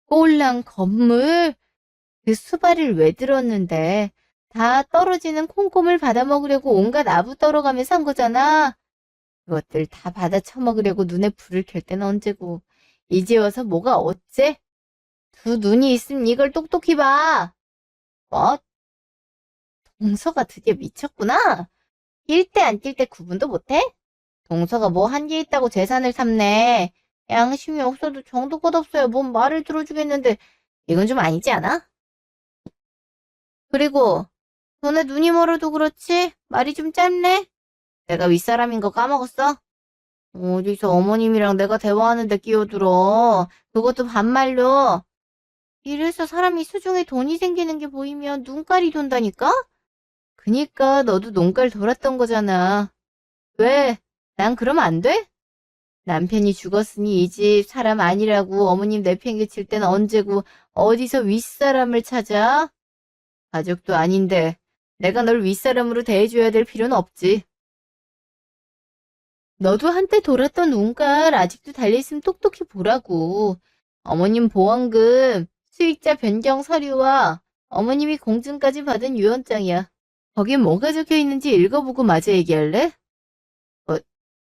꼴랑 건물? 그 수발을 왜 들었는데 다 떨어지는 콩고물 받아먹으려고 온갖 아부 떨어가며 산 거잖아. 그것들 다 받아 처먹으려고 눈에 불을 켤 때는 언제고 이제 와서 뭐가 어째? 두 눈이 있으면 이걸 똑똑히 봐. 뭐? 동서가 드디어 미쳤구나. 뛸 때 안 뛸 때 구분도 못해? 동서가 뭐 한 게 있다고 재산을 탐내. 양심이 없어도 정도껏 없어야 뭔 말을 들어주겠는데 이건 좀 아니지 않아? 그리고 너네 눈이 멀어도 그렇지 말이 좀 짧네? 내가 윗사람인 거 까먹었어? 어디서 어머님이랑 내가 대화하는데 끼어들어. 그것도 반말로. 이래서 사람이 수중에 돈이 생기는 게 보이면 눈깔이 돈다니까? 그니까 너도 눈깔 돌았던 거잖아. 왜? 난 그러면 안 돼? 남편이 죽었으니 이 집 사람 아니라고 어머님 내팽개칠 때는 언제고 어디서 윗사람을 찾아? 가족도 아닌데 내가 널 윗사람으로 대해줘야 될 필요는 없지. 너도 한때 돌았던 눈깔 아직도 달려있으면 똑똑히 보라고. 어머님 보험금, 수익자 변경 서류와 어머님이 공증까지 받은 유언장이야. 거기에 뭐가 적혀 있는지 읽어보고 마저 얘기할래? 뭐,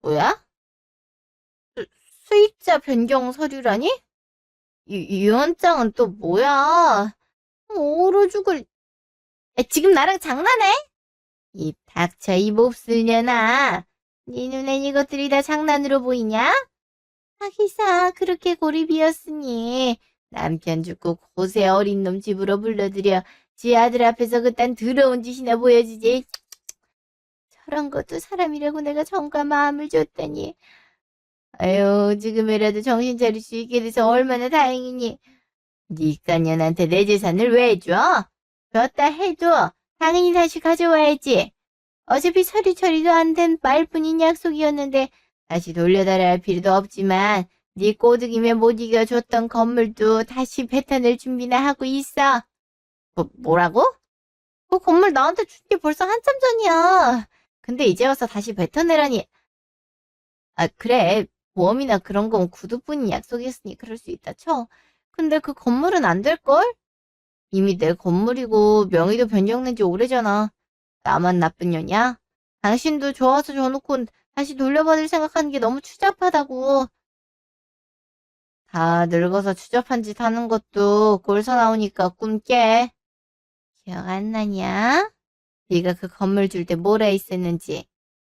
뭐야? 수익자 변경 서류라니? 유언장은 또 뭐야? 얼어 죽을. 지금 나랑 장난해? 입 닥쳐 이 몹쓸년아. 네 눈엔 이것들이 다 장난으로 보이냐? 하기사 그렇게 고립이었으니 남편 죽고 고세 어린 놈 집으로 불러들여 지 아들 앞에서 그딴 더러운 짓이나 보여주지. 저런 것도 사람이라고 내가 정과 마음을 줬다니. 아유 지금이라도 정신 차릴 수 있게 돼서 얼마나 다행이니. 니까 년한테 내 재산을 왜 줘? 줬다 해도 당연히 다시 가져와야지. 어차피 서류 처리도 안 된 말뿐인 약속이었는데 다시 돌려달아야 할 필요도 없지만 네 꼬드김에 못 이겨줬던 건물도 다시 뱉어낼 준비나 하고 있어. 뭐라고? 그 건물 나한테 준 게 벌써 한참 전이야. 근데 이제 와서 다시 뱉어내라니. 그래. 보험이나 그런 건 구두뿐인 약속이었으니 그럴 수 있다 쳐. 근데 그 건물은 안 될걸? 이미 내 건물이고 명의도 변경된 지 오래잖아. 나만 나쁜 년이야? 당신도 좋아서 줘놓고 다시 돌려받을 생각하는 게 너무 추잡하다고. 다 늙어서 추잡한 짓 하는 것도 꼴서 나오니까 꿈 깨. 기억 안 나냐? 네가 그 건물 줄 때 뭐라 했었는지.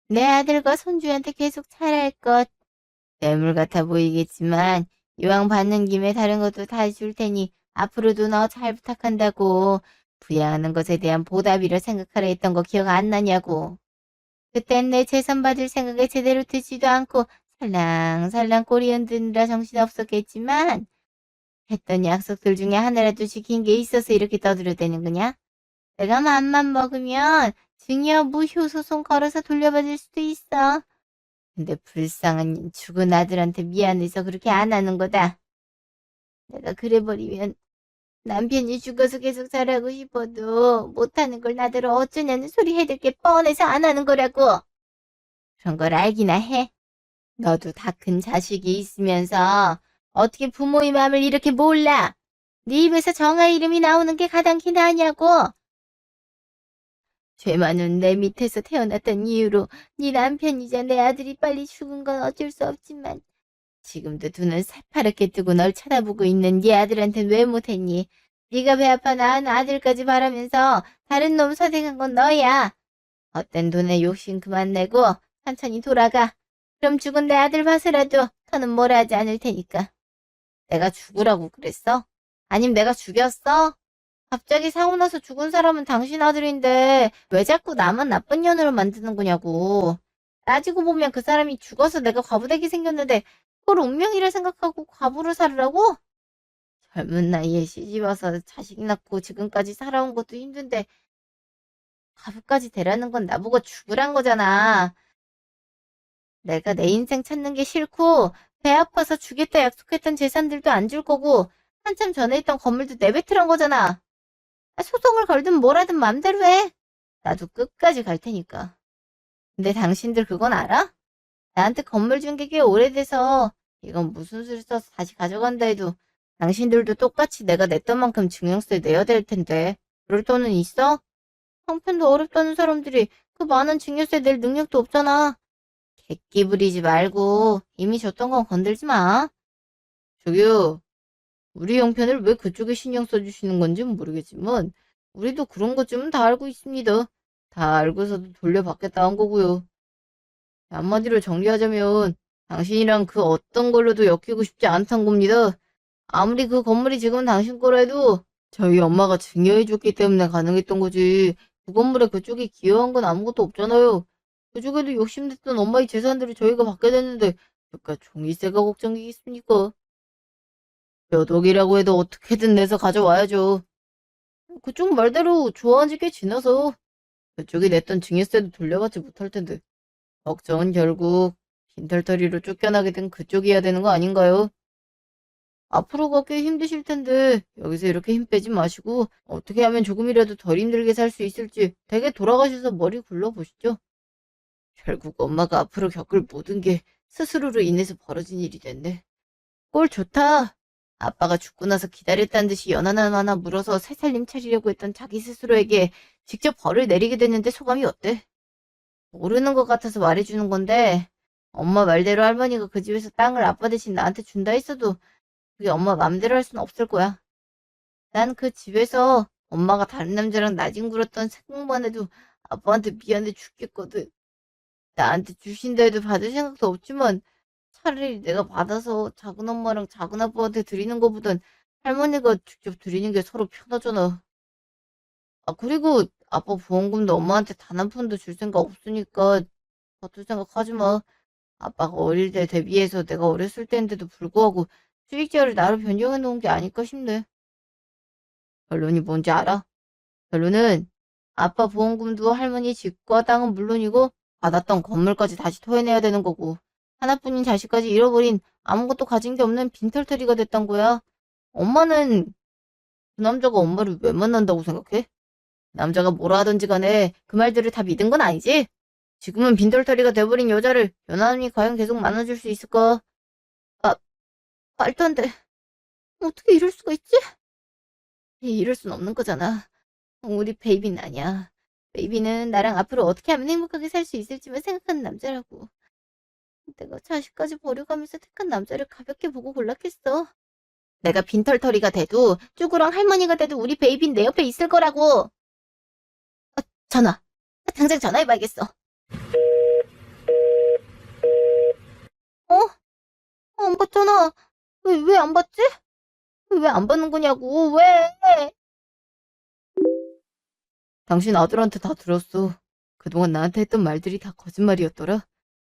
내 아들과 손주한테 계속 잘할 것. 뇌물 같아 보이겠지만 이왕 받는 김에 다른 것도 다 줄 테니 앞으로도 너 잘 부탁한다고. 부양하는 것에 대한 보답이라 생각하라 했던 거 기억 안 나냐고. 그땐 내 재산 받을 생각에 제대로 듣지도 않고 살랑살랑 꼬리 흔드느라 정신없었겠지만 했던 약속들 중에 하나라도 지킨 게 있어서 이렇게 떠들어대는 거냐? 내가 맘만 먹으면 증여 무효 소송 걸어서 돌려받을 수도 있어. 근데 불쌍한 죽은 아들한테 미안해서 그렇게 안 하는 거다. 내가 그래버리면 남편이 죽어서 계속 잘하고 싶어도 못하는 걸 나더러 어쩌냐는 소리 해댈 게 뻔해서 안 하는 거라고. 그런 걸 알기나 해. 너도 다 큰 자식이 있으면서 어떻게 부모의 마음을 이렇게 몰라? 네 입에서 정아 이름이 나오는 게 가당키나 하냐고. 죄 많은 내 밑에서 태어났던 이유로 네 남편이자 내 아들이 빨리 죽은 건 어쩔 수 없지만 지금도 두 눈 새파랗게 뜨고 널 쳐다보고 있는 네 아들한텐 왜 못했니? 네가 배 아파 낳은 아들까지 바라면서 다른 놈 선택한 건 너야. 헛된 돈에 욕심 그만 내고 천천히 돌아가. 그럼 죽은 내 아들 봐서라도 더는 뭐라 하지 않을 테니까. 내가 죽으라고 그랬어? 아님 내가 죽였어? 갑자기 사고 나서 죽은 사람은 당신 아들인데 왜 자꾸 나만 나쁜 년으로 만드는 거냐고. 따지고 보면 그 사람이 죽어서 내가 과부되게 생겼는데 그걸 운명이라 생각하고 과부로 살으라고? 젊은 나이에 시집 와서 자식 낳고 지금까지 살아온 것도 힘든데 과부까지 되라는 건 나보고 죽으란 거잖아. 내가 내 인생 찾는 게 싫고 배 아파서 주겠다 약속했던 재산들도 안 줄 거고 한참 전에 있던 건물도 내뱉으란 거잖아. 소송을 걸든 뭐라든 맘대로 해. 나도 끝까지 갈 테니까. 근데 당신들 그건 알아? 나한테 건물 준 게 꽤 오래돼서 이건 무슨 수를 써서 다시 가져간다 해도 당신들도 똑같이 내가 냈던 만큼 증여세 내야 될 텐데 그럴 돈은 있어? 형편도 어렵다는 사람들이 그 많은 증여세 낼 능력도 없잖아. 객기 부리지 말고 이미 줬던 건 건들지 마. 저기요, 우리 형편을 왜 그쪽에 신경 써주시는 건지 모르겠지만 우리도 그런 것쯤은 다 알고 있습니다. 다 알고서도 돌려받겠다 한 거고요. 한마디로 정리하자면 당신이랑 그 어떤 걸로도 엮이고 싶지 않단 겁니다. 아무리 그 건물이 지금 당신 거라도 저희 엄마가 증여해줬기 때문에 가능했던 거지. 그 건물에 그쪽이 기여한 건 아무것도 없잖아요. 그쪽에도 욕심냈던 엄마의 재산들을 저희가 받게 됐는데 그깟 종이세가 걱정이겠습니까? 몇 억이라고 해도 어떻게든 내서 가져와야죠. 그쪽 말대로 좋아한 지 꽤 지나서 그쪽이 냈던 증여세도 돌려받지 못할 텐데 걱정은 결국 빈털터리로 쫓겨나게 된 그쪽이어야 되는 거 아닌가요? 앞으로가 꽤 힘드실 텐데 여기서 이렇게 힘 빼지 마시고 어떻게 하면 조금이라도 덜 힘들게 살 수 있을지 댁에 돌아가셔서 머리 굴러보시죠. 결국 엄마가 앞으로 겪을 모든 게 스스로로 인해서 벌어진 일이 됐네. 꼴 좋다. 아빠가 죽고 나서 기다렸다는 듯이 연 하나하나 물어서 새살림 차리려고 했던 자기 스스로에게 직접 벌을 내리게 됐는데 소감이 어때? 모르는 것 같아서 말해주는 건데 엄마 말대로 할머니가 그 집에서 땅을 아빠 대신 나한테 준다 했어도 그게 엄마 맘대로 할 수는 없을 거야. 난 그 집에서 엄마가 다른 남자랑 나뒹굴었던 생각만 해도 아빠한테 미안해 죽겠거든. 나한테 주신다 해도 받을 생각도 없지만 차라리 내가 받아서 작은 엄마랑 작은 아빠한테 드리는 것보단 할머니가 직접 드리는 게 서로 편하잖아. 아, 그리고 아빠 보험금도 엄마한테 단 한 푼도 줄 생각 없으니까 받을 생각하지 마. 아빠가 어릴 때 대비해서 내가 어렸을 때인데도 불구하고 수익자를 나로 변경해 놓은 게 아닐까 싶네. 결론이 뭔지 알아? 결론은 아빠 보험금도 할머니 집과 땅은 물론이고 받았던 건물까지 다시 토해내야 되는 거고 하나뿐인 자식까지 잃어버린 아무것도 가진 게 없는 빈털터리가 됐단 거야. 엄마는 그 남자가 엄마를 왜 만난다고 생각해? 남자가 뭐라 하던지 간에 그 말들을 다 믿은 건 아니지? 지금은 빈털터리가 돼버린 여자를 연하남이 과연 계속 만나줄 수 있을까? 아, 말도 안 돼. 어떻게 이럴 수가 있지? 이럴 순 없는 거잖아. 우리 베이비는 아니야. 베이비는 나랑 앞으로 어떻게 하면 행복하게 살 수 있을지만 생각하는 남자라고. 내가 자식까지 버려가면서 택한 남자를 가볍게 보고 골랐겠어. 내가 빈털터리가 돼도 쭈구랑 할머니가 돼도 우리 베이비는 내 옆에 있을 거라고. 전화. 당장 전화해봐야겠어. 어? 안 받잖아. 왜 안 받지? 왜 안 받는 거냐고. 왜? 당신 아들한테 다 들었어. 그동안 나한테 했던 말들이 다 거짓말이었더라.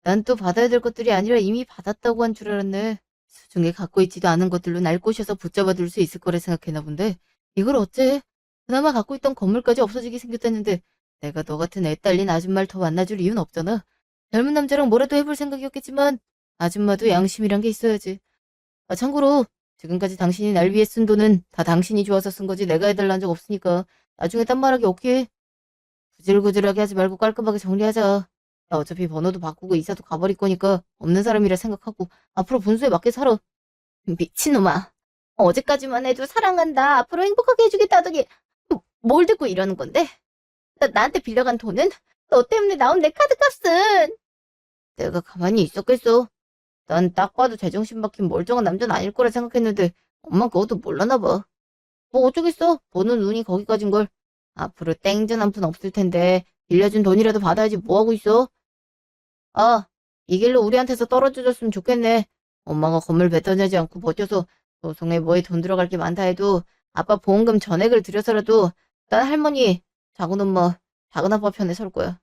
난 또 받아야 될 것들이 아니라 이미 받았다고 한 줄 알았네. 수중에 갖고 있지도 않은 것들로 날 꼬셔서 붙잡아 둘 수 있을 거라 생각했나 본데 이걸 어째? 그나마 갖고 있던 건물까지 없어지게 생겼다는데 내가 너 같은 애 딸린 아줌마를 더 만나줄 이유는 없잖아. 젊은 남자랑 뭐라도 해볼 생각이었겠지만 아줌마도 양심이란 게 있어야지. 아, 참고로 지금까지 당신이 날 위해 쓴 돈은 다 당신이 좋아서 쓴 거지 내가 해달라는 적 없으니까 나중에 딴 말하기 없게. 구질구질하게 하지 말고 깔끔하게 정리하자. 나 어차피 번호도 바꾸고 이사도 가버릴 거니까 없는 사람이라 생각하고 앞으로 분수에 맞게 살아. 미친놈아. 어제까지만 해도 사랑한다. 앞으로 행복하게 해주겠다더니 뭘 듣고 이러는 건데? 나한테 빌려간 돈은? 너 때문에 나온 내 카드값은? 내가 가만히 있었겠어. 난 딱 봐도 제정신 박힌 멀쩡한 남자는 아닐 거라 생각했는데 엄마 그것도 몰랐나 봐. 뭐 어쩌겠어. 보는 눈이 거기까진 걸. 앞으로 땡전 한 푼 없을 텐데 빌려준 돈이라도 받아야지 뭐하고 있어? 아, 이 길로 우리한테서 떨어져줬으면 좋겠네. 엄마가 건물 뱉어내지 않고 버텨서 소송에 뭐에 돈 들어갈 게 많다 해도 아빠 보험금 전액을 들여서라도 난 할머니, 작은 엄마, 작은 아빠 편에 설 거야.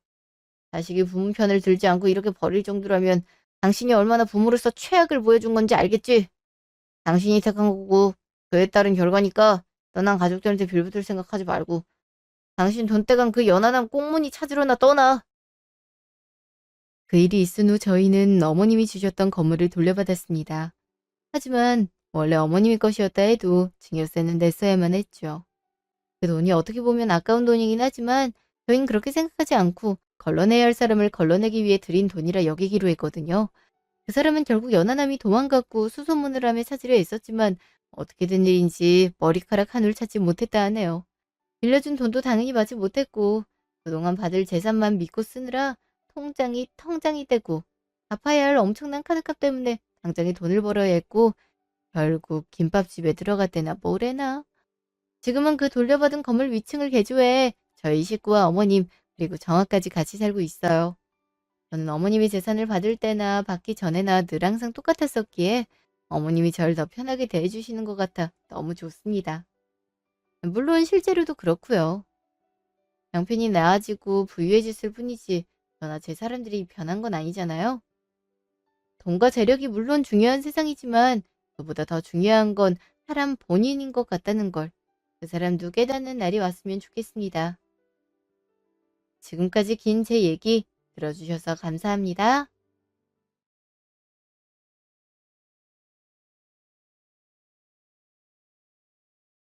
자식이 부모 편을 들지 않고 이렇게 버릴 정도라면 당신이 얼마나 부모로서 최악을 보여준 건지 알겠지? 당신이 택한 거고 그에 따른 결과니까 떠난 가족들한테 빌붙을 생각하지 말고 당신 돈 떼간 그 연하남 꽁무니 찾으러나 떠나. 그 일이 있은 후 저희는 어머님이 주셨던 건물을 돌려받았습니다. 하지만 원래 어머님이 것이었다 해도 증여세는 냈어야만 했죠. 그 돈이 어떻게 보면 아까운 돈이긴 하지만 저희는 그렇게 생각하지 않고 걸러내야 할 사람을 걸러내기 위해 들인 돈이라 여기기로 했거든요. 그 사람은 결국 연하남이 도망갔고 수소문을 하며 찾으려 했었지만 어떻게 된 일인지 머리카락 한 올 찾지 못했다 하네요. 빌려준 돈도 당연히 받지 못했고 그동안 받을 재산만 믿고 쓰느라 통장이 텅장이 되고 갚아야 할 엄청난 카드값 때문에 당장에 돈을 벌어야 했고 결국 김밥집에 들어갔대나 뭐래나. 지금은 그 돌려받은 건물 위층을 개조해 저희 식구와 어머님 그리고 정아까지 같이 살고 있어요. 저는 어머님이 재산을 받을 때나 받기 전에나 늘 항상 똑같았었기에 어머님이 절 더 편하게 대해주시는 것 같아 너무 좋습니다. 물론 실제로도 그렇고요. 양편이 나아지고 부유해졌을 뿐이지 저나 제 사람들이 변한 건 아니잖아요. 돈과 재력이 물론 중요한 세상이지만 그보다 더 중요한 건 사람 본인인 것 같다는 걸 그 사람도 깨닫는 날이 왔으면 좋겠습니다. 지금까지 긴 제 얘기 들어주셔서 감사합니다.